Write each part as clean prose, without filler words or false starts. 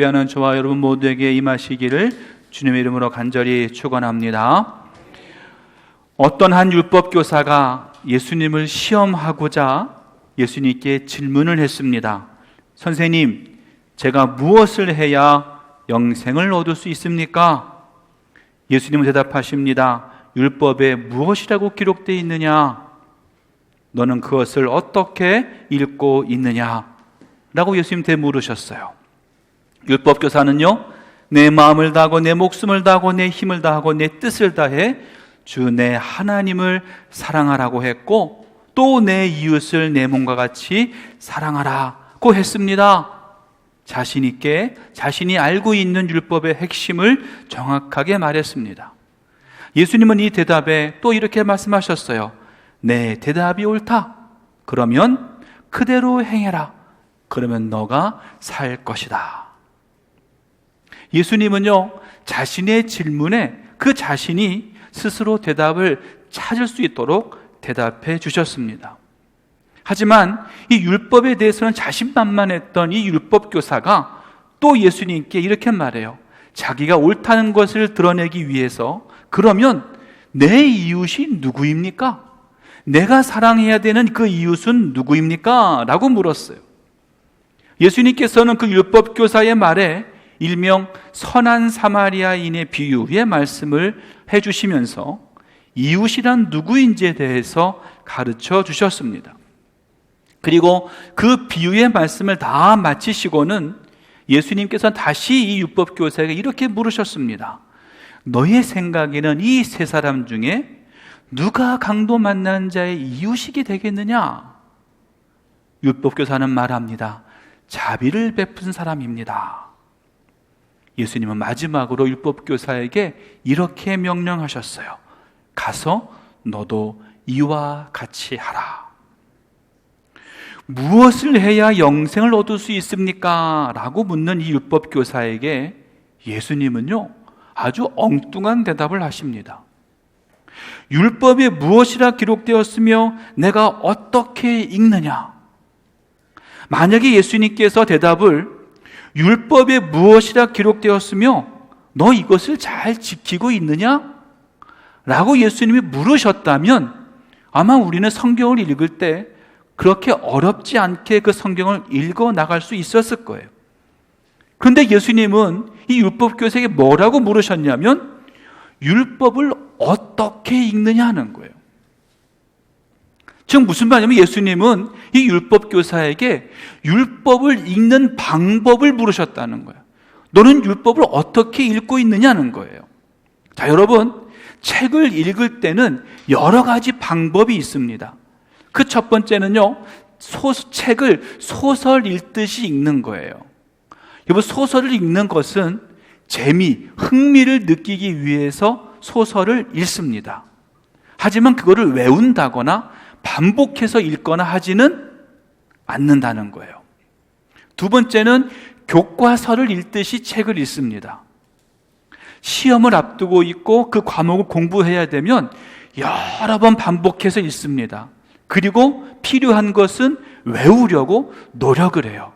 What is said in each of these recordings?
예배하는 저와 여러분 모두에게 임하시기를 주님의 이름으로 간절히 축원합니다. 어떤 한 율법교사가 예수님을 시험하고자 예수님께 질문을 했습니다. 선생님, 제가 무엇을 해야 영생을 얻을 수 있습니까? 예수님은 대답하십니다. 율법에 무엇이라고 기록되어 있느냐? 너는 그것을 어떻게 읽고 있느냐? 라고 예수님 되물으셨어요. 율법교사는요, 내 마음을 다하고 내 목숨을 다하고 내 힘을 다하고 내 뜻을 다해 주 내 하나님을 사랑하라고 했고, 또 내 이웃을 내 몸과 같이 사랑하라고 했습니다. 자신 있게 자신이 알고 있는 율법의 핵심을 정확하게 말했습니다. 예수님은 이 대답에 또 이렇게 말씀하셨어요. 내 대답이 옳다. 그러면 그대로 행해라. 그러면 너가 살 것이다. 예수님은요, 자신의 질문에 그 자신이 스스로 대답을 찾을 수 있도록 대답해 주셨습니다. 하지만 이 율법에 대해서는 자신만만했던 이 율법교사가 또 예수님께 이렇게 말해요. 자기가 옳다는 것을 드러내기 위해서 그러면 내 이웃이 누구입니까? 내가 사랑해야 되는 그 이웃은 누구입니까? 라고 물었어요. 예수님께서는 그 율법교사의 말에 일명 선한 사마리아인의 비유의 말씀을 해주시면서 이웃이란 누구인지에 대해서 가르쳐 주셨습니다. 그리고 그 비유의 말씀을 다 마치시고는 예수님께서 다시 이 율법교사에게 이렇게 물으셨습니다. 너의 생각에는 이 세 사람 중에 누가 강도 만난 자의 이웃이게 되겠느냐? 율법교사는 말합니다. 자비를 베푼 사람입니다. 예수님은 마지막으로 율법교사에게 이렇게 명령하셨어요. 가서 너도 이와 같이 하라. 무엇을 해야 영생을 얻을 수 있습니까? 라고 묻는 이 율법교사에게 예수님은요, 아주 엉뚱한 대답을 하십니다. 율법에 무엇이라 기록되었으며 내가 어떻게 읽느냐? 만약에 예수님께서 대답을 율법에 무엇이라 기록되었으며 너 이것을 잘 지키고 있느냐? 라고 예수님이 물으셨다면 아마 우리는 성경을 읽을 때 그렇게 어렵지 않게 그 성경을 읽어 나갈 수 있었을 거예요. 그런데 예수님은 이 율법교사에게 뭐라고 물으셨냐면 율법을 어떻게 읽느냐 하는 거예요. 즉 무슨 말이냐면 예수님은 이 율법교사에게 율법을 읽는 방법을 물으셨다는 거예요. 너는 율법을 어떻게 읽고 있느냐는 거예요. 자, 여러분, 책을 읽을 때는 여러 가지 방법이 있습니다. 그 첫 번째는요, 책을 소설 읽듯이 읽는 거예요. 여러분, 소설을 읽는 것은 흥미를 느끼기 위해서 소설을 읽습니다. 하지만 그거를 외운다거나 반복해서 읽거나 하지는 않는다는 거예요. 두 번째는 교과서를 읽듯이 책을 읽습니다. 시험을 앞두고 있고 그 과목을 공부해야 되면 여러 번 반복해서 읽습니다. 그리고 필요한 것은 외우려고 노력을 해요.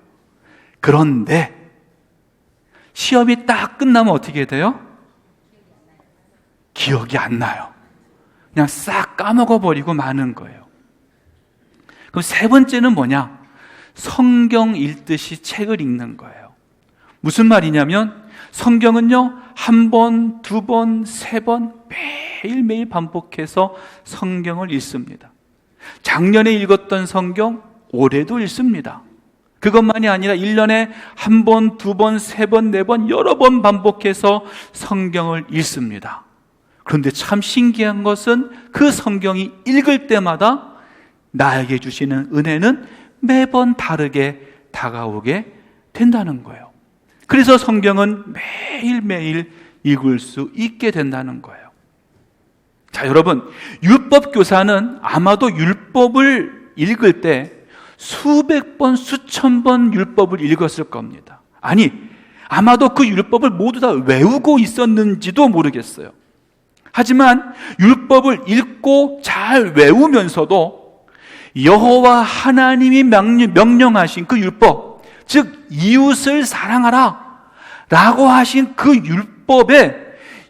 그런데 시험이 딱 끝나면 어떻게 돼요? 기억이 안 나요. 그냥 싹 까먹어버리고 마는 거예요. 그럼 세 번째는 뭐냐? 성경 읽듯이 책을 읽는 거예요. 무슨 말이냐면 성경은요, 한 번, 두 번, 세 번 매일매일 반복해서 성경을 읽습니다. 작년에 읽었던 성경 올해도 읽습니다. 그것만이 아니라 1년에 한 번, 두 번, 세 번, 네 번 여러 번 반복해서 성경을 읽습니다. 그런데 참 신기한 것은 그 성경이 읽을 때마다 나에게 주시는 은혜는 매번 다르게 다가오게 된다는 거예요. 그래서 성경은 매일매일 읽을 수 있게 된다는 거예요. 자, 여러분, 율법교사는 아마도 율법을 읽을 때 수백 번, 수천 번 율법을 읽었을 겁니다. 아니, 아마도 그 율법을 모두 다 외우고 있었는지도 모르겠어요. 하지만 율법을 읽고 잘 외우면서도 여호와 하나님이 명령하신 그 율법, 즉 이웃을 사랑하라 라고 하신 그 율법에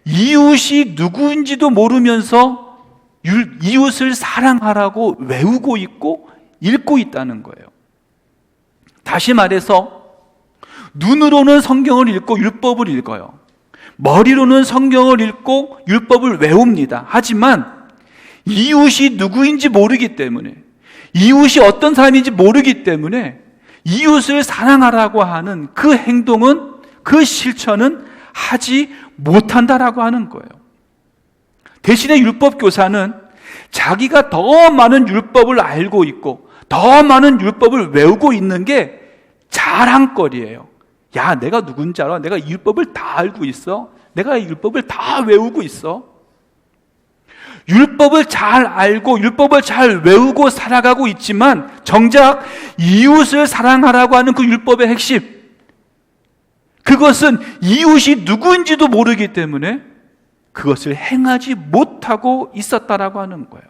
이웃이 누구인지도 모르면서 이웃을 사랑하라고 외우고 있고 읽고 있다는 거예요. 다시 말해서 눈으로는 성경을 읽고 율법을 읽어요. 머리로는 성경을 읽고 율법을 외웁니다. 하지만 이웃이 누구인지 모르기 때문에, 이웃이 어떤 사람인지 모르기 때문에 이웃을 사랑하라고 하는 그 행동은, 그 실천은 하지 못한다라고 하는 거예요. 대신에 율법 교사는 자기가 더 많은 율법을 알고 있고 더 많은 율법을 외우고 있는 게 자랑거리예요. 야, 내가 누군지 알아? 내가 이 율법을 다 알고 있어. 내가 이 율법을 다 외우고 있어. 율법을 잘 알고 율법을 잘 외우고 살아가고 있지만 정작 이웃을 사랑하라고 하는 그 율법의 핵심, 그것은 이웃이 누구인지도 모르기 때문에 그것을 행하지 못하고 있었다라고 하는 거예요.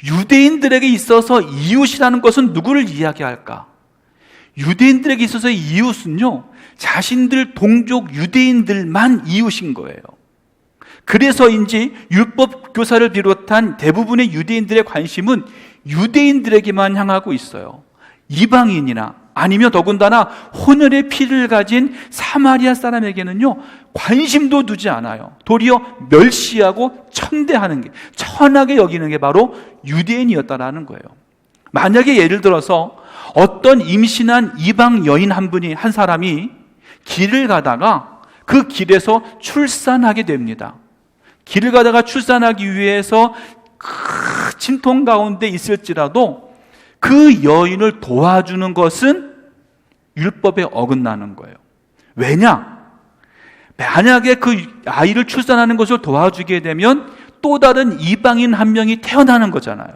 유대인들에게 있어서 이웃이라는 것은 누구를 이야기할까? 유대인들에게 있어서 이웃은요, 자신들 동족 유대인들만 이웃인 거예요. 그래서인지 율법 교사를 비롯한 대부분의 유대인들의 관심은 유대인들에게만 향하고 있어요. 이방인이나 아니면 더군다나 혼혈의 피를 가진 사마리아 사람에게는요, 관심도 두지 않아요. 도리어 멸시하고 천대하는 게, 천하게 여기는 게 바로 유대인이었다라는 거예요. 만약에 예를 들어서 어떤 임신한 이방 여인 한 사람이 길을 가다가 그 길에서 출산하게 됩니다. 길을 가다가 출산하기 위해서 큰 진통 가운데 있을지라도 그 여인을 도와주는 것은 율법에 어긋나는 거예요. 왜냐? 만약에 그 아이를 출산하는 것을 도와주게 되면 또 다른 이방인 한 명이 태어나는 거잖아요.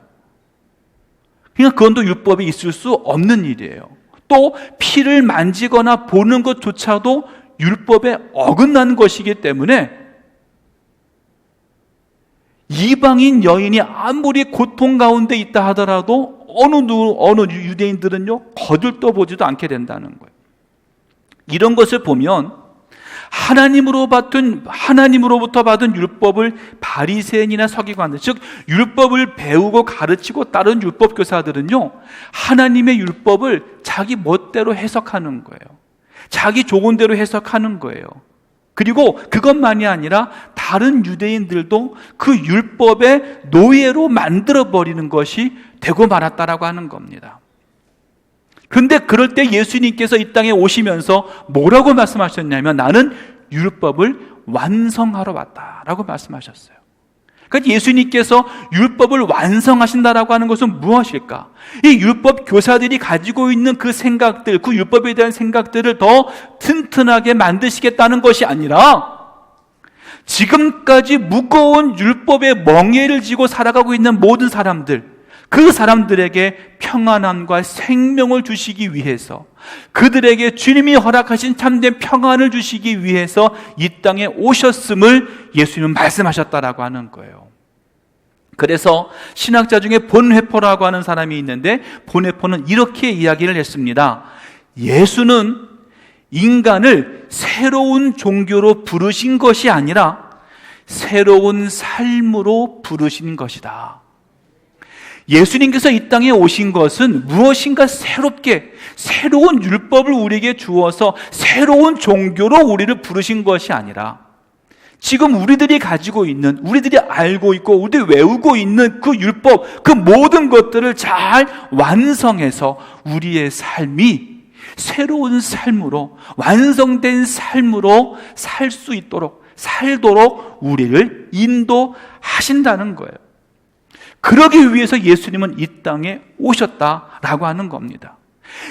그러니까 그건 또 율법에 있을 수 없는 일이에요. 또 피를 만지거나 보는 것조차도 율법에 어긋나는 것이기 때문에 이방인 여인이 아무리 고통 가운데 있다 하더라도 어느 유대인들은요, 거들떠보지도 않게 된다는 거예요. 이런 것을 보면 하나님으로부터 받은 율법을 바리새인이나 서기관들, 즉 율법을 배우고 가르치고 따른 율법 교사들은요, 하나님의 율법을 자기 멋대로 해석하는 거예요. 자기 조건대로 해석하는 거예요. 그리고 그것만이 아니라 다른 유대인들도 그 율법의 노예로 만들어버리는 것이 되고 말았다라고 하는 겁니다. 그런데 그럴 때 예수님께서 이 땅에 오시면서 뭐라고 말씀하셨냐면, 나는 율법을 완성하러 왔다라고 말씀하셨어요. 그러니까 예수님께서 율법을 완성하신다라고 하는 것은 무엇일까? 이 율법 교사들이 가지고 있는 그 생각들, 그 율법에 대한 생각들을 더 튼튼하게 만드시겠다는 것이 아니라 지금까지 무거운 율법의 멍에를 지고 살아가고 있는 모든 사람들, 그 사람들에게 평안함과 생명을 주시기 위해서, 그들에게 주님이 허락하신 참된 평안을 주시기 위해서 이 땅에 오셨음을 예수님은 말씀하셨다라고 하는 거예요. 그래서 신학자 중에 본회포라고 하는 사람이 있는데, 본회포는 이렇게 이야기를 했습니다. 예수는 인간을 새로운 종교로 부르신 것이 아니라 새로운 삶으로 부르신 것이다. 예수님께서 이 땅에 오신 것은 무엇인가 새롭게, 새로운 율법을 우리에게 주어서 새로운 종교로 우리를 부르신 것이 아니라 지금 우리들이 가지고 있는, 우리들이 알고 있고 우리들이 외우고 있는 그 율법, 그 모든 것들을 잘 완성해서 우리의 삶이 새로운 삶으로, 완성된 삶으로 살도록 우리를 인도하신다는 거예요. 그러기 위해서 예수님은 이 땅에 오셨다라고 하는 겁니다.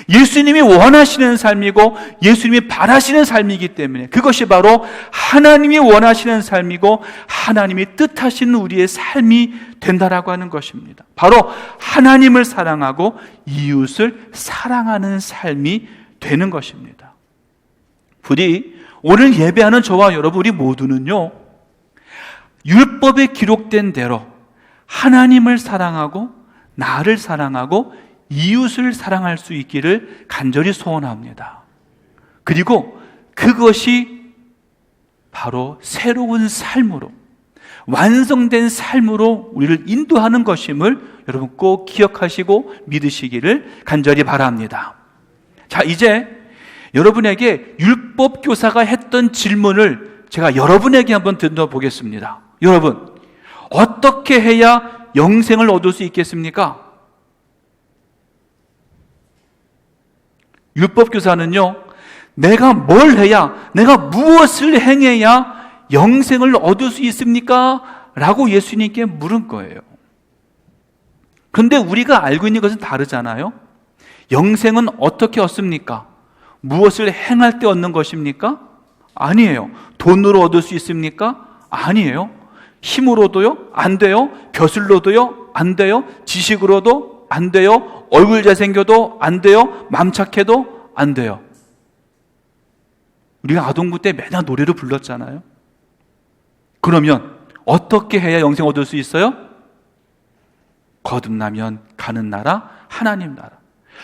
예수님이 원하시는 삶이고 예수님이 바라시는 삶이기 때문에 그것이 바로 하나님이 원하시는 삶이고 하나님이 뜻하시는 우리의 삶이 된다라고 하는 것입니다. 바로 하나님을 사랑하고 이웃을 사랑하는 삶이 되는 것입니다. 부디 오늘 예배하는 저와 여러분, 우리 모두는요, 율법에 기록된 대로 하나님을 사랑하고 나를 사랑하고 이웃을 사랑할 수 있기를 간절히 소원합니다. 그리고 그것이 바로 새로운 삶으로, 완성된 삶으로 우리를 인도하는 것임을 여러분 꼭 기억하시고 믿으시기를 간절히 바랍니다. 자, 이제 여러분에게 율법 교사가 했던 질문을 제가 여러분에게 한번 던져보겠습니다. 여러분, 어떻게 해야 영생을 얻을 수 있겠습니까? 율법 교사는요, 내가 뭘 해야, 내가 무엇을 행해야 영생을 얻을 수 있습니까? 라고 예수님께 물은 거예요. 그런데 우리가 알고 있는 것은 다르잖아요. 영생은 어떻게 얻습니까? 무엇을 행할 때 얻는 것입니까? 아니에요. 돈으로 얻을 수 있습니까? 아니에요. 힘으로도요? 안 돼요. 벼슬로도요? 안 돼요. 지식으로도 안 돼요. 얼굴 잘생겨도 안 돼요. 맘 착해도 안 돼요. 우리가 아동부 때 맨날 노래를 불렀잖아요. 그러면 어떻게 해야 영생 얻을 수 있어요? 거듭나면 가는 나라, 하나님 나라.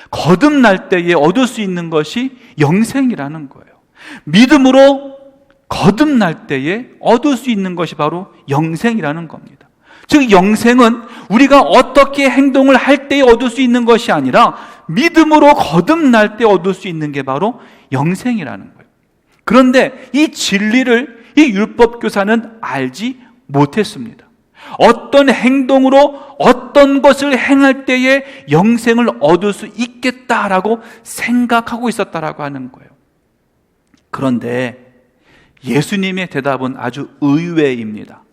거듭날 때에 얻을 수 있는 것이 영생이라는 거예요. 믿음으로 거듭날 때에 얻을 수 있는 것이 바로 영생이라는 겁니다. 즉 영생은 우리가 어떻게 행동을 할 때에 얻을 수 있는 것이 아니라 믿음으로 거듭날 때 얻을 수 있는 게 바로 영생이라는 거예요. 그런데 이 진리를 이 율법교사는 알지 못했습니다. 어떤 행동으로 어떤 것을 행할 때에 영생을 얻을 수 있겠다라고 생각하고 있었다라고 하는 거예요. 그런데 예수님의 대답은 아주 의외입니다.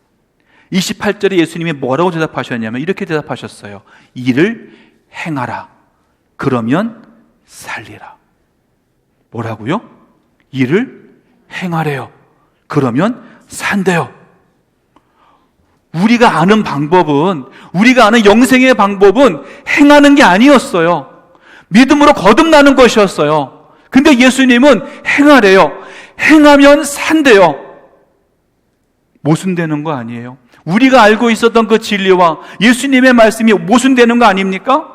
28절에 예수님이 뭐라고 대답하셨냐면 이렇게 대답하셨어요. 이를 행하라. 그러면 살리라. 뭐라고요? 이를 행하래요. 그러면 산대요. 우리가 아는 방법은, 우리가 아는 영생의 방법은 행하는 게 아니었어요. 믿음으로 거듭나는 것이었어요. 근데 예수님은 행하래요. 행하면 산대요. 모순되는 거 아니에요? 우리가 알고 있었던 그 진리와 예수님의 말씀이 모순되는 거 아닙니까?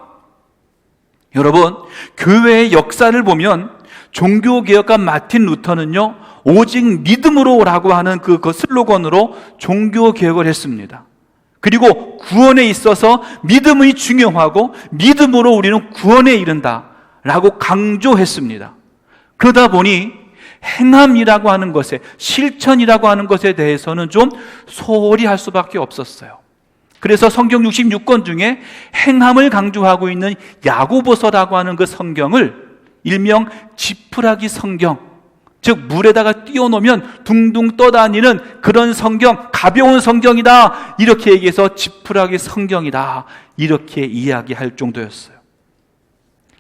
여러분, 교회의 역사를 보면 종교개혁가 마틴 루터는요, 오직 믿음으로라고 하는 그 슬로건으로 종교개혁을 했습니다. 그리고 구원에 있어서 믿음이 중요하고 믿음으로 우리는 구원에 이른다 라고 강조했습니다. 그러다 보니 행함이라고 하는 것에, 실천이라고 하는 것에 대해서는 좀 소홀히 할 수밖에 없었어요. 그래서 성경 66권 중에 행함을 강조하고 있는 야고보서라고 하는 그 성경을 일명 지푸라기 성경, 즉 물에다가 띄워놓으면 둥둥 떠다니는 그런 성경, 가벼운 성경이다 이렇게 얘기해서 지푸라기 성경이다 이렇게 이야기할 정도였어요.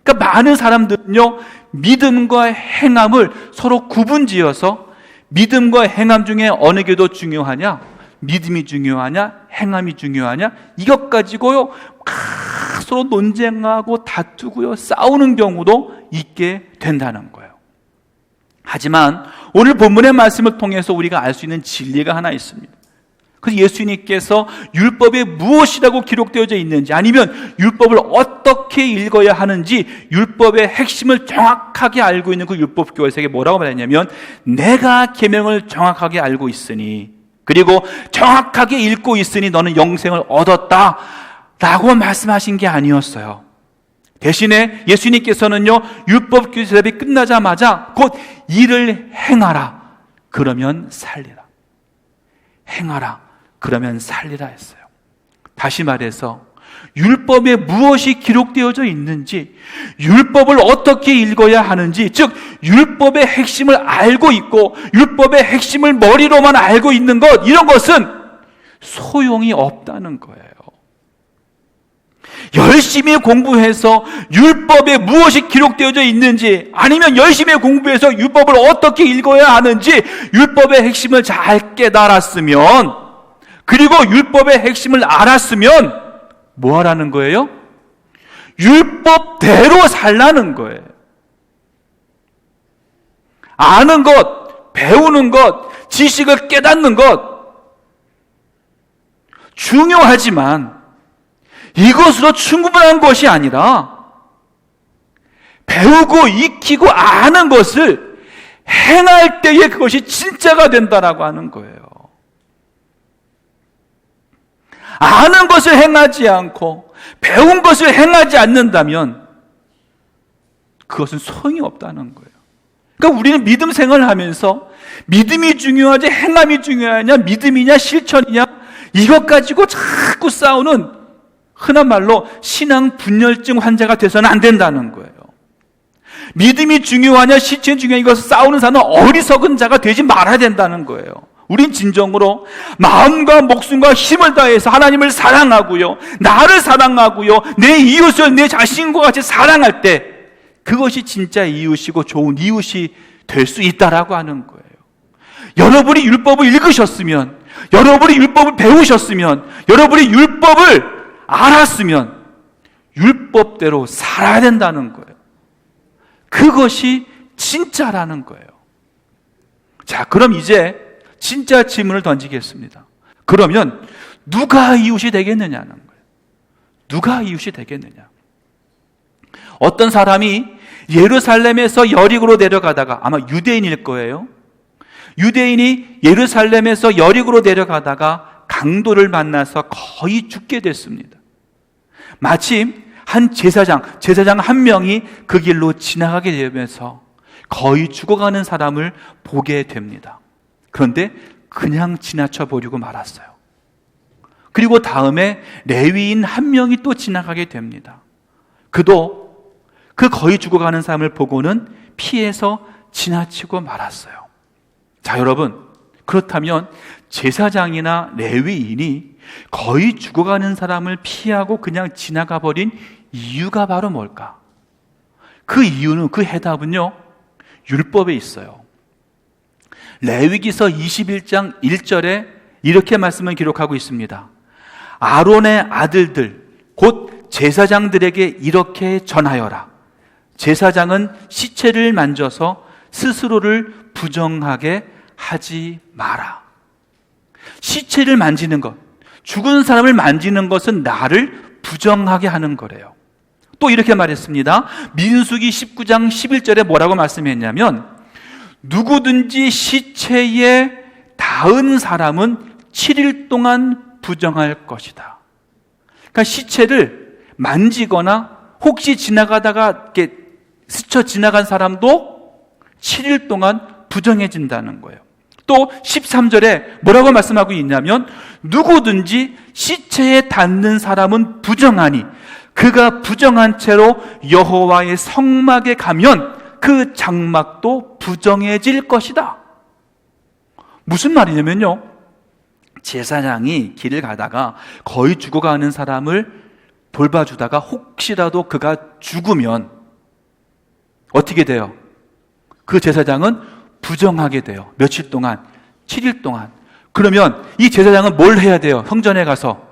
그러니까 많은 사람들은요, 믿음과 행함을 서로 구분지어서 믿음과 행함 중에 어느 게 더 중요하냐, 믿음이 중요하냐, 행함이 중요하냐, 이것 가지고요 서로 논쟁하고 다투고요 싸우는 경우도 있게 된다는 거예요. 하지만 오늘 본문의 말씀을 통해서 우리가 알 수 있는 진리가 하나 있습니다. 그래서 예수님께서 율법에 무엇이라고 기록되어져 있는지, 아니면 율법을 어떻게 읽어야 하는지 율법의 핵심을 정확하게 알고 있는 그 율법 교사에게 뭐라고 말했냐면, 내가 계명을 정확하게 알고 있으니, 그리고 정확하게 읽고 있으니 너는 영생을 얻었다 라고 말씀하신 게 아니었어요. 대신에 예수님께서는요, 율법 교사답이 끝나자마자 곧 이를 행하라. 그러면 살리라. 행하라. 그러면 살리라 했어요. 다시 말해서 율법에 무엇이 기록되어져 있는지, 율법을 어떻게 읽어야 하는지, 즉 율법의 핵심을 알고 있고 율법의 핵심을 머리로만 알고 있는 것, 이런 것은 소용이 없다는 거예요. 열심히 공부해서 율법에 무엇이 기록되어져 있는지, 아니면 열심히 공부해서 율법을 어떻게 읽어야 하는지 율법의 핵심을 잘 깨달았으면, 그리고 율법의 핵심을 알았으면 뭐 하라는 거예요? 율법대로 살라는 거예요. 아는 것, 배우는 것, 지식을 깨닫는 것 중요하지만 이것으로 충분한 것이 아니라 배우고 익히고 아는 것을 행할 때에 그것이 진짜가 된다라고 하는 거예요. 아는 것을 행하지 않고 배운 것을 행하지 않는다면 그것은 소용이 없다는 거예요. 그러니까 우리는 믿음 생활을 하면서 믿음이 중요하지 행함이 중요하냐, 믿음이냐 실천이냐, 이것 가지고 자꾸 싸우는 흔한 말로 신앙 분열증 환자가 돼서는 안 된다는 거예요. 믿음이 중요하냐 실천이 중요하냐 이것을 싸우는 사람은 어리석은 자가 되지 말아야 된다는 거예요. 우린 진정으로 마음과 목숨과 힘을 다해서 하나님을 사랑하고요, 나를 사랑하고요, 내 이웃을 내 자신과 같이 사랑할 때 그것이 진짜 이웃이고 좋은 이웃이 될 수 있다라고 하는 거예요. 여러분이 율법을 읽으셨으면, 여러분이 율법을 배우셨으면, 여러분이 율법을 알았으면 율법대로 살아야 된다는 거예요. 그것이 진짜라는 거예요. 자, 그럼 이제 진짜 질문을 던지겠습니다. 그러면 누가 이웃이 되겠느냐는 거예요. 누가 이웃이 되겠느냐? 어떤 사람이 예루살렘에서 여리고로 내려가다가, 아마 유대인일 거예요. 유대인이 예루살렘에서 여리고로 내려가다가 강도를 만나서 거의 죽게 됐습니다. 마침 한 제사장 한 명이 그 길로 지나가게 되면서 거의 죽어가는 사람을 보게 됩니다. 그런데 그냥 지나쳐 버리고 말았어요. 그리고 다음에 레위인 한 명이 또 지나가게 됩니다. 그도 그 거의 죽어가는 사람을 보고는 피해서 지나치고 말았어요. 자, 여러분, 그렇다면 제사장이나 레위인이 거의 죽어가는 사람을 피하고 그냥 지나가 버린 이유가 바로 뭘까? 그 이유는, 그 해답은요, 율법에 있어요. 레위기서 21장 1절에 이렇게 말씀을 기록하고 있습니다. 아론의 아들들 곧 제사장들에게 이렇게 전하여라. 제사장은 시체를 만져서 스스로를 부정하게 하지 마라. 시체를 만지는 것, 죽은 사람을 만지는 것은 나를 부정하게 하는 거래요. 또 이렇게 말했습니다. 민수기 19장 11절에 뭐라고 말씀했냐면, 누구든지 시체에 닿은 사람은 7일 동안 부정할 것이다. 그러니까 시체를 만지거나 혹시 지나가다가 이렇게 스쳐 지나간 사람도 7일 동안 부정해진다는 거예요. 또 13절에 뭐라고 말씀하고 있냐면, 누구든지 시체에 닿는 사람은 부정하니 그가 부정한 채로 여호와의 성막에 가면 그 장막도 부정해질 것이다. 무슨 말이냐면요, 제사장이 길을 가다가 거의 죽어가는 사람을 돌봐주다가 혹시라도 그가 죽으면 어떻게 돼요? 그 제사장은 부정하게 돼요. 며칠 동안, 7일 동안. 그러면 이 제사장은 뭘 해야 돼요? 성전에 가서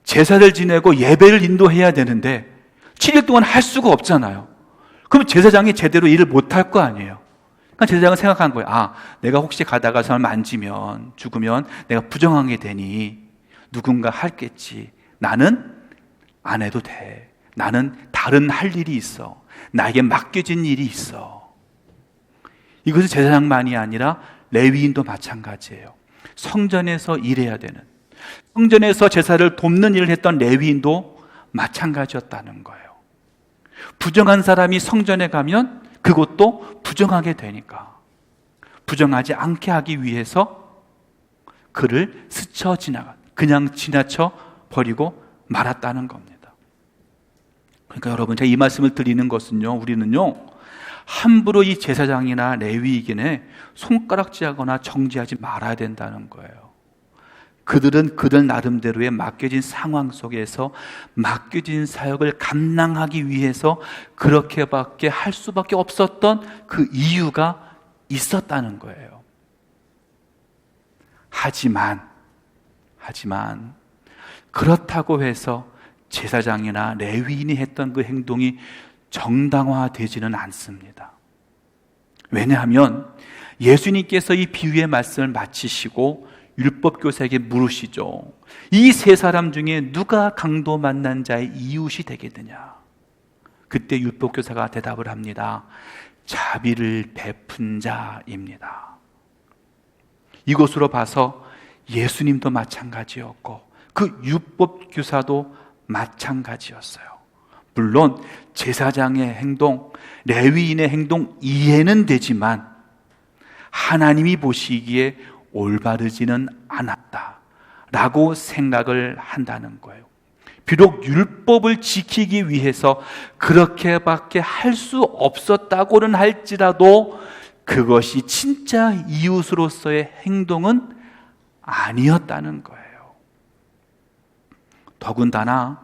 제사를 지내고 예배를 인도해야 되는데 7일 동안 할 수가 없잖아요. 그럼 제사장이 제대로 일을 못할 거 아니에요. 그러니까 제사장은 생각한 거예요. 아, 내가 혹시 가다가 사람 만지면, 죽으면 내가 부정하게 되니 누군가 할겠지. 나는 안 해도 돼. 나는 다른 할 일이 있어. 나에게 맡겨진 일이 있어. 이것은 제사장만이 아니라 레위인도 마찬가지예요. 성전에서 일해야 되는, 성전에서 제사를 돕는 일을 했던 레위인도 마찬가지였다는 거예요. 부정한 사람이 성전에 가면 그것도 부정하게 되니까 부정하지 않게 하기 위해서 그를 스쳐 지나가, 그냥 지나쳐 버리고 말았다는 겁니다. 그러니까 여러분, 제가 이 말씀을 드리는 것은요, 우리는요 함부로 이 제사장이나 레위인에 손가락질하거나 정죄하지 말아야 된다는 거예요. 그들은 그들 나름대로의 맡겨진 상황 속에서 맡겨진 사역을 감당하기 위해서 그렇게밖에 할 수밖에 없었던 그 이유가 있었다는 거예요. 하지만 그렇다고 해서 제사장이나 레위인이 했던 그 행동이 정당화되지는 않습니다. 왜냐하면 예수님께서 이 비유의 말씀을 마치시고 율법교사에게 물으시죠. 이 세 사람 중에 누가 강도 만난 자의 이웃이 되겠느냐? 그때 율법교사가 대답을 합니다. 자비를 베푼 자입니다. 이것으로 봐서 예수님도 마찬가지였고 그 율법교사도 마찬가지였어요. 물론 제사장의 행동, 레위인의 행동 이해는 되지만 하나님이 보시기에 올바르지는 않았다라고 생각을 한다는 거예요. 비록 율법을 지키기 위해서 그렇게밖에 할 수 없었다고는 할지라도 그것이 진짜 이웃으로서의 행동은 아니었다는 거예요. 더군다나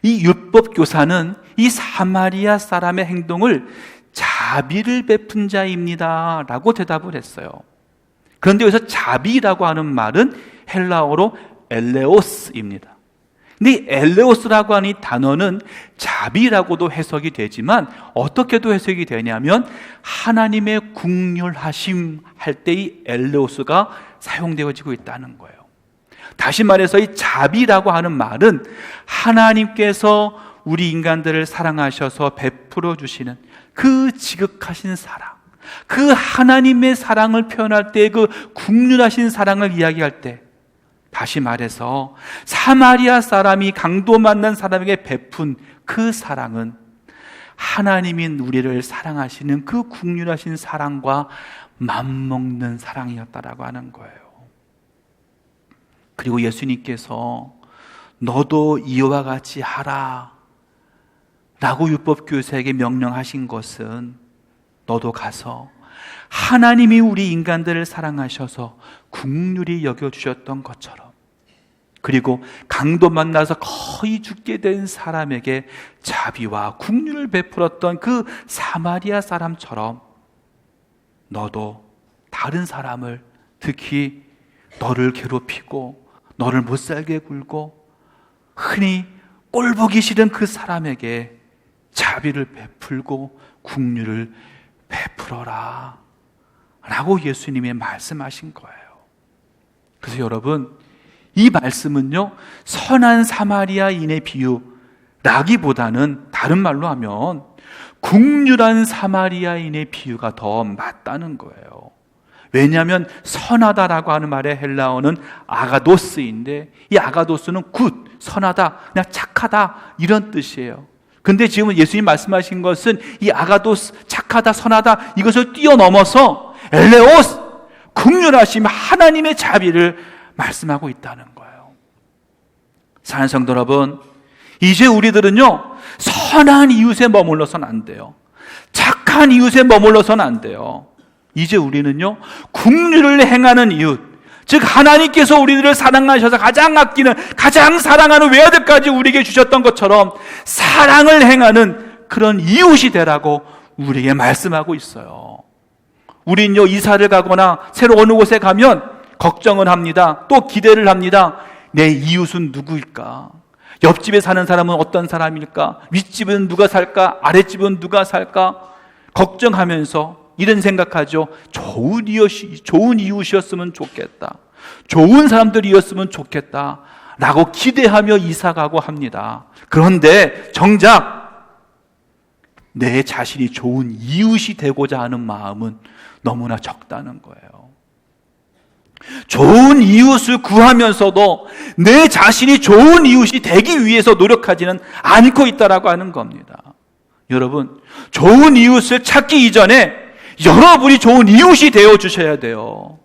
이 율법교사는 이 사마리아 사람의 행동을 자비를 베푼 자입니다 라고 대답을 했어요. 그런데 여기서 자비라고 하는 말은 헬라어로 엘레오스입니다. 근데 이 엘레오스라고 하는 이 단어는 자비라고도 해석이 되지만 어떻게도 해석이 되냐면 하나님의 긍휼하심 할 때 이 엘레오스가 사용되어지고 있다는 거예요. 다시 말해서 이 자비라고 하는 말은 하나님께서 우리 인간들을 사랑하셔서 베풀어 주시는 그 지극하신 사랑, 그 하나님의 사랑을 표현할 때 그 긍휼하신 사랑을 이야기할 때, 다시 말해서 사마리아 사람이 강도 만난 사람에게 베푼 그 사랑은 하나님인 우리를 사랑하시는 그 긍휼하신 사랑과 맞먹는 사랑이었다라고 하는 거예요. 그리고 예수님께서 너도 이와 같이 하라 라고 율법교사에게 명령하신 것은 너도 가서 하나님이 우리 인간들을 사랑하셔서 긍휼히 여겨주셨던 것처럼, 그리고 강도 만나서 거의 죽게 된 사람에게 자비와 긍휼을 베풀었던 그 사마리아 사람처럼 너도 다른 사람을, 특히 너를 괴롭히고 너를 못살게 굴고 흔히 꼴보기 싫은 그 사람에게 자비를 베풀고 긍휼을 베풀어라 라고 예수님이 말씀하신 거예요. 그래서 여러분, 이 말씀은요, 선한 사마리아인의 비유라기보다는 다른 말로 하면 긍휼한 사마리아인의 비유가 더 맞다는 거예요. 왜냐하면 선하다라고 하는 말의 헬라어는 아가도스인데, 이 아가도스는 굿, 선하다, 그냥 착하다 이런 뜻이에요. 근데 지금 예수님 말씀하신 것은 이 아가도스, 착하다, 선하다 이것을 뛰어넘어서 엘레오스, 긍휼하심, 하나님의 자비를 말씀하고 있다는 거예요. 사랑하는 성도 여러분, 이제 우리들은요, 선한 이웃에 머물러서는 안 돼요. 착한 이웃에 머물러서는 안 돼요. 이제 우리는요, 긍휼을 행하는 이웃, 즉 하나님께서 우리들을 사랑하셔서 가장 아끼는, 가장 사랑하는 외아들까지 우리에게 주셨던 것처럼 사랑을 행하는 그런 이웃이 되라고 우리에게 말씀하고 있어요. 우린요, 이사를 가거나 새로 어느 곳에 가면 걱정을 합니다. 또 기대를 합니다. 내 이웃은 누구일까? 옆집에 사는 사람은 어떤 사람일까? 윗집은 누가 살까? 아랫집은 누가 살까? 걱정하면서 이런 생각하죠. 좋은 이웃이었으면 좋겠다. 좋은 사람들이었으면 좋겠다. 라고 기대하며 이사가고 합니다. 그런데 정작 내 자신이 좋은 이웃이 되고자 하는 마음은 너무나 적다는 거예요. 좋은 이웃을 구하면서도 내 자신이 좋은 이웃이 되기 위해서 노력하지는 않고 있다라고 하는 겁니다. 여러분, 좋은 이웃을 찾기 이전에 여러분이 좋은 이웃이 되어 주셔야 돼요.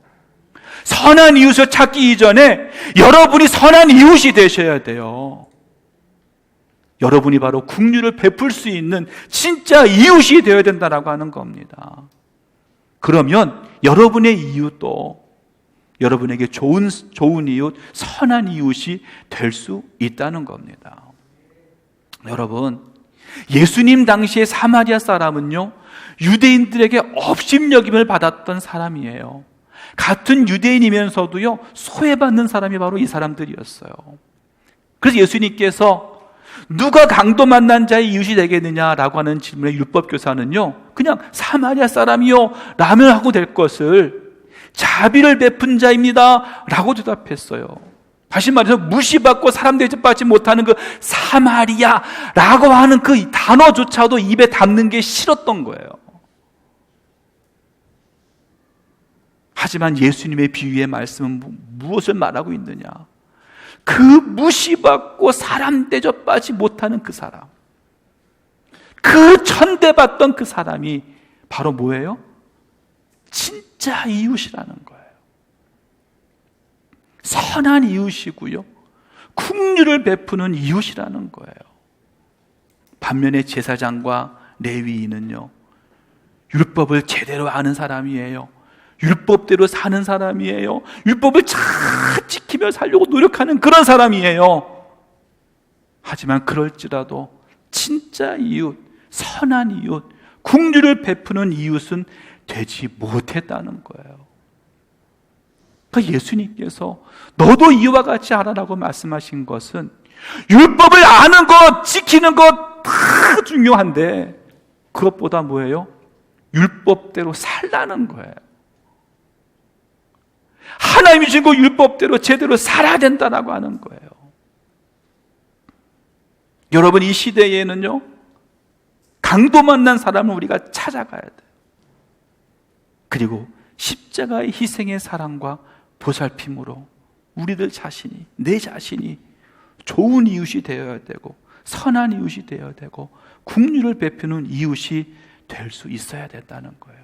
선한 이웃을 찾기 이전에 여러분이 선한 이웃이 되셔야 돼요. 여러분이 바로 긍휼을 베풀 수 있는 진짜 이웃이 되어야 된다라고 하는 겁니다. 그러면 여러분의 이웃도 여러분에게 좋은 이웃, 선한 이웃이 될 수 있다는 겁니다. 여러분, 예수님 당시의 사마리아 사람은요, 유대인들에게 업신여김을 받았던 사람이에요. 같은 유대인이면서도요, 소외받는 사람이 바로 이 사람들이었어요. 그래서 예수님께서 누가 강도 만난 자의 이웃이 되겠느냐라고 하는 질문에 율법교사는요, 그냥 사마리아 사람이요 라면 하고 될 것을 자비를 베푼 자입니다 라고 대답했어요. 다시 말해서 무시받고 사람 대접받지 못하는 그 사마리아라고 하는 그 단어조차도 입에 담는 게 싫었던 거예요. 하지만 예수님의 비유의 말씀은 무엇을 말하고 있느냐? 그 무시받고 사람 대접받지 못하는 그 사람, 그 천대받던 그 사람이 바로 뭐예요? 진짜 이웃이라는 거예요. 선한 이웃이고요, 긍휼을 베푸는 이웃이라는 거예요. 반면에 제사장과 레위인은요, 율법을 제대로 아는 사람이에요. 율법대로 사는 사람이에요. 율법을 잘 지키며 살려고 노력하는 그런 사람이에요. 하지만 그럴지라도 진짜 이웃, 선한 이웃, 긍휼을 베푸는 이웃은 되지 못했다는 거예요. 그러니까 예수님께서 너도 이와 같이 하라라고 말씀하신 것은 율법을 아는 것, 지키는 것 다 중요한데 그것보다 뭐예요? 율법대로 살라는 거예요. 하나님이 주신 그 율법대로 제대로 살아야 된다라고 하는 거예요. 여러분, 이 시대에는요, 강도 만난 사람을 우리가 찾아가야 돼요. 그리고 십자가의 희생의 사랑과 보살핌으로 우리들 자신이, 내 자신이 좋은 이웃이 되어야 되고 선한 이웃이 되어야 되고 긍휼을 베푸는 이웃이 될 수 있어야 된다는 거예요.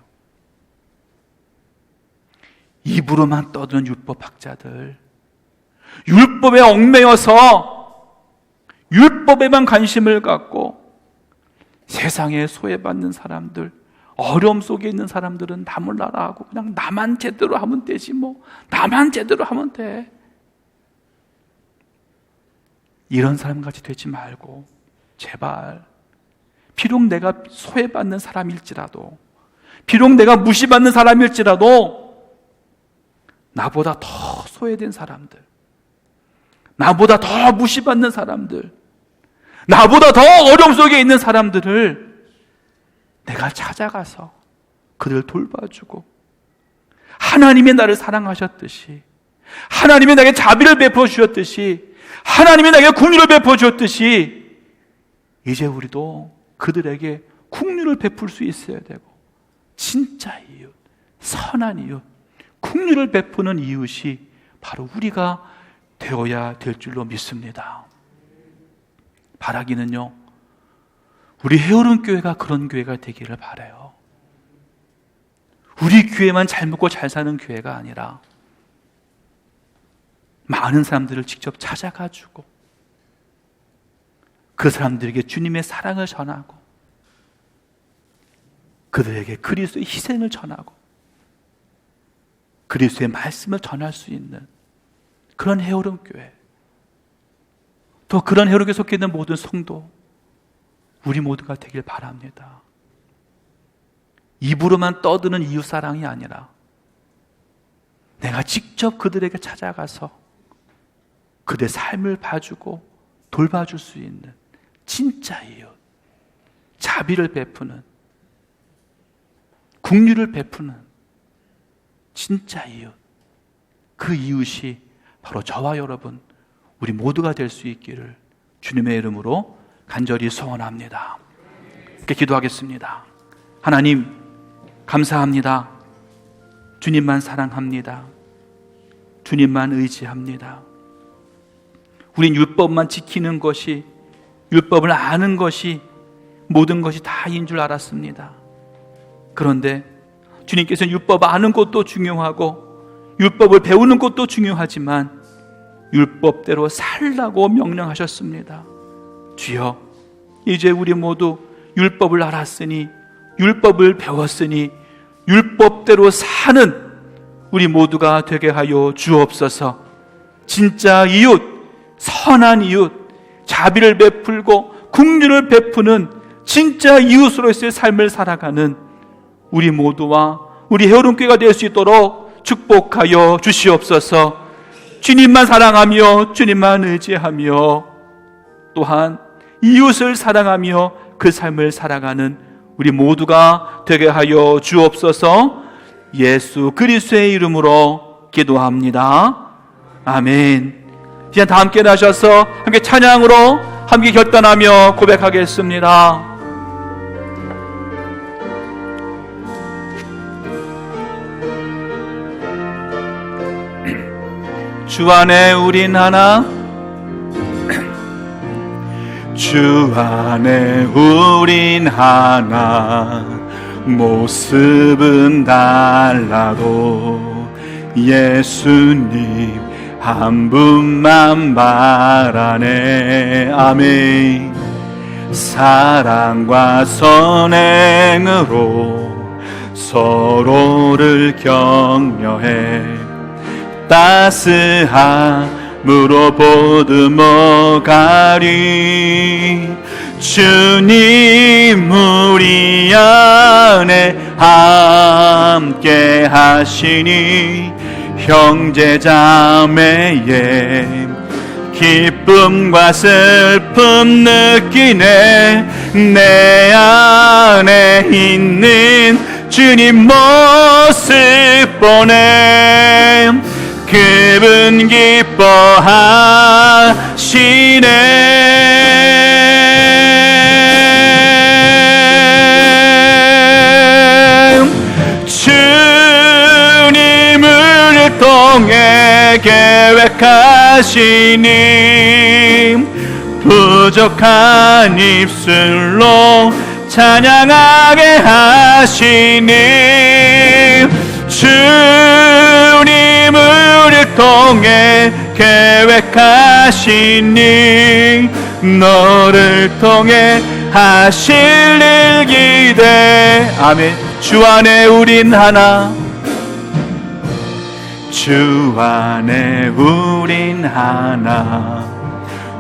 입으로만 떠드는 율법학자들, 율법에 얽매여서 율법에만 관심을 갖고 세상에 소외받는 사람들, 어려움 속에 있는 사람들은 나 몰라라 하고 그냥 나만 제대로 하면 되지 뭐, 나만 제대로 하면 돼. 이런 사람같이 되지 말고 제발, 비록 내가 소외받는 사람일지라도, 비록 내가 무시받는 사람일지라도 나보다 더 소외된 사람들, 나보다 더 무시받는 사람들, 나보다 더 어려움 속에 있는 사람들을 내가 찾아가서 그들을 돌봐주고, 하나님이 나를 사랑하셨듯이, 하나님이 나에게 자비를 베풀어 주셨듯이, 하나님이 나에게 긍휼을 베풀어 주셨듯이 이제 우리도 그들에게 긍휼을 베풀 수 있어야 되고, 진짜 이웃, 선한 이웃, 긍휼을 베푸는 이웃이 바로 우리가 되어야 될 줄로 믿습니다. 바라기는요, 우리 해오른 교회가 그런 교회가 되기를 바라요. 우리 교회만 잘 먹고 잘 사는 교회가 아니라 많은 사람들을 직접 찾아가지고 그 사람들에게 주님의 사랑을 전하고 그들에게 그리스도의 희생을 전하고 그리스도의 말씀을 전할 수 있는 그런 해오른 교회, 또 그런 해오른 교회에 속해 있는 모든 성도, 우리 모두가 되길 바랍니다. 입으로만 떠드는 이웃사랑이 아니라 내가 직접 그들에게 찾아가서 그들의 삶을 봐주고 돌봐줄 수 있는 진짜 이웃, 자비를 베푸는, 긍휼을 베푸는 진짜 이웃, 그 이웃이 바로 저와 여러분, 우리 모두가 될 수 있기를 주님의 이름으로 간절히 소원합니다. 이렇게 기도하겠습니다. 하나님, 감사합니다. 주님만 사랑합니다. 주님만 의지합니다. 우린 율법만 지키는 것이, 율법을 아는 것이 모든 것이 다인 줄 알았습니다. 그런데 주님께서는 율법 아는 것도 중요하고 율법을 배우는 것도 중요하지만 율법대로 살라고 명령하셨습니다. 주여, 이제 우리 모두 율법을 알았으니, 율법을 배웠으니 율법대로 사는 우리 모두가 되게 하여 주옵소서. 진짜 이웃, 선한 이웃, 자비를 베풀고 긍휼을 베푸는 진짜 이웃으로서의 삶을 살아가는 우리 모두와 우리 해오른교회가 될 수 있도록 축복하여 주시옵소서. 주님만 사랑하며 주님만 의지하며 또한 이웃을 사랑하며 그 삶을 살아가는 우리 모두가 되게 하여 주옵소서. 예수 그리스도의 이름으로 기도합니다. 아멘. 이제 다 함께 나셔서 함께 찬양으로 함께 결단하며 고백하겠습니다. 주 안에 우린 하나, 주 안에 우린 하나, 모습은 달라도 예수님 한 분만 바라네. 아멘. 사랑과 선행으로 서로를 격려해 따스함으로 보듬어 가리. 주님 우리 안에 함께 하시니 형제 자매의 기쁨과 슬픔 느끼네. 내 안에 있는 주님 모습 보네. 그분 기뻐하시네. 주님을 통해 계획하시니 부족한 입술로 찬양하게 하시니. 주님을 통해 계획하시니 너를 통해 하실 일 기대. 아멘. 주 안에 우린 하나, 주 안에 우린 하나,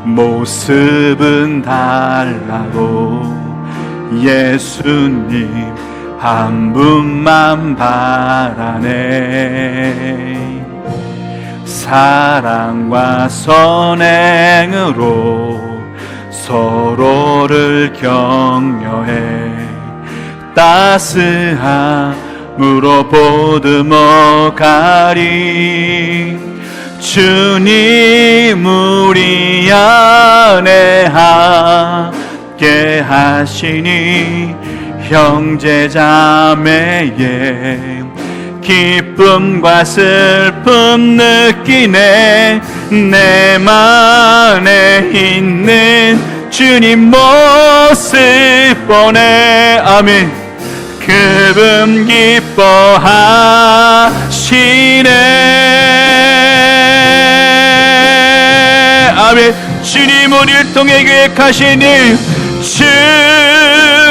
모습은 달라도 예수님 한 분만 바라네. 사랑과 선행으로 서로를 격려해 따스함으로 보듬어 가리. 주님 우리 안에 함께 하시니 형제 자매의 기쁨과 슬픔 느끼네. 내 맘에 있는 주님 모습 보네. 아멘. 그분 기뻐하시네. 아멘. 주님 우리를 통해 계획하시니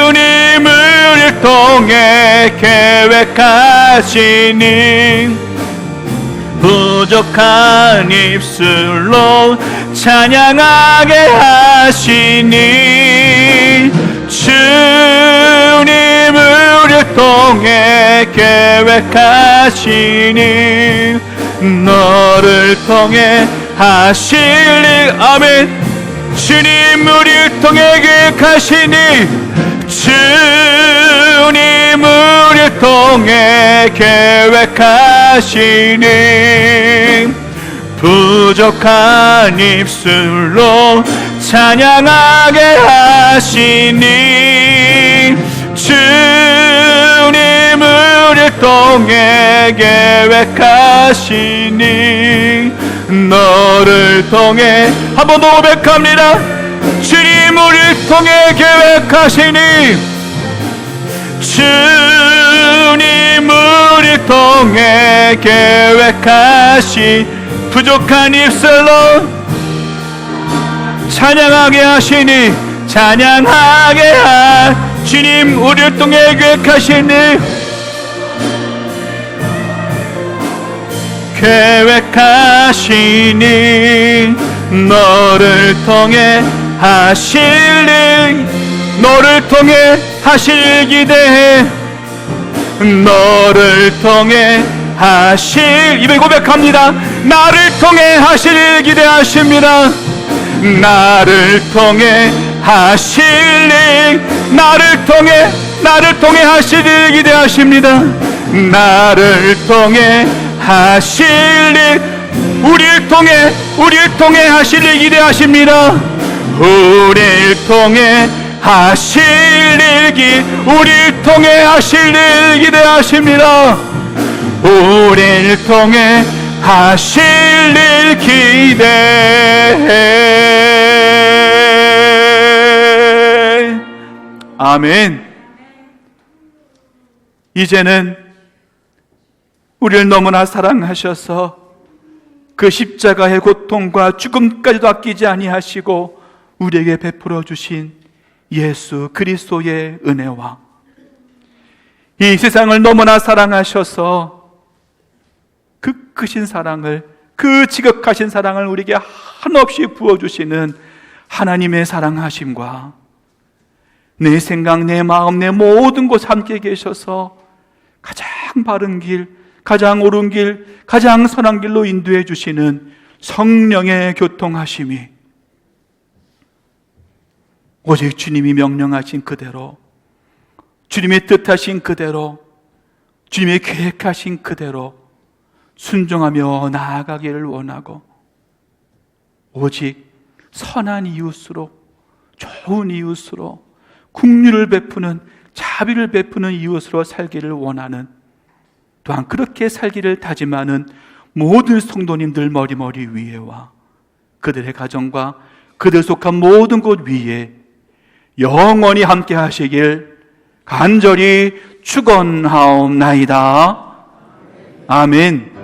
주님을 통해 계획하시니 부족한 입술로 찬양하게 하시니. 주님을 통해 계획하시니 너를 통해 하실 일. 아멘. 주님 우리를 통해 계획하시니 주님을 통해 계획하시니 부족한 입술로 찬양하게 하시니. 주님을 통해 계획하시니 너를 통해. 한 번 더 고백합니다. 주님 우리를 통해 계획하시니 주님 우리를 통해 계획하시. 부족한 입술로 찬양하게 하시니 찬양하게 하. 주님 우리를 통해 계획하시니 계획하시니 너를 통해 하실 일. 너를 통해 하실 일 기대해. 너를 통해 하실. 입을 고백합니다. 나를 통해 하실 일 기대하십니다. 나를 통해 하실 일. 나를 통해 하실 일 기대하십니다. 나를 통해 하실 일. 우리를 통해 하실 일 기대하십니다. 우리를 통해 하실 일 우리를 통해 하실 일 기대하십니다. 우리를 통해 하실 일 기대해. 아멘. 이제는 우리를 너무나 사랑하셔서 그 십자가의 고통과 죽음까지도 아끼지 아니하시고 우리에게 베풀어 주신 예수 그리스도의 은혜와 이 세상을 너무나 사랑하셔서 그 크신 사랑을, 그 지극하신 사랑을 우리에게 한없이 부어주시는 하나님의 사랑하심과 내 생각, 내 마음, 내 모든 곳 함께 계셔서 가장 바른 길, 가장 옳은 길, 가장 선한 길로 인도해 주시는 성령의 교통하심이 오직 주님이 명령하신 그대로, 주님의 뜻하신 그대로, 주님의 계획하신 그대로 순종하며 나아가기를 원하고 오직 선한 이웃으로, 좋은 이웃으로, 긍휼을 베푸는, 자비를 베푸는 이웃으로 살기를 원하는, 또한 그렇게 살기를 다짐하는 모든 성도님들 머리머리 위에와 그들의 가정과 그들 속한 모든 곳 위에 영원히 함께 하시길 간절히 축원하옵나이다. 아멘.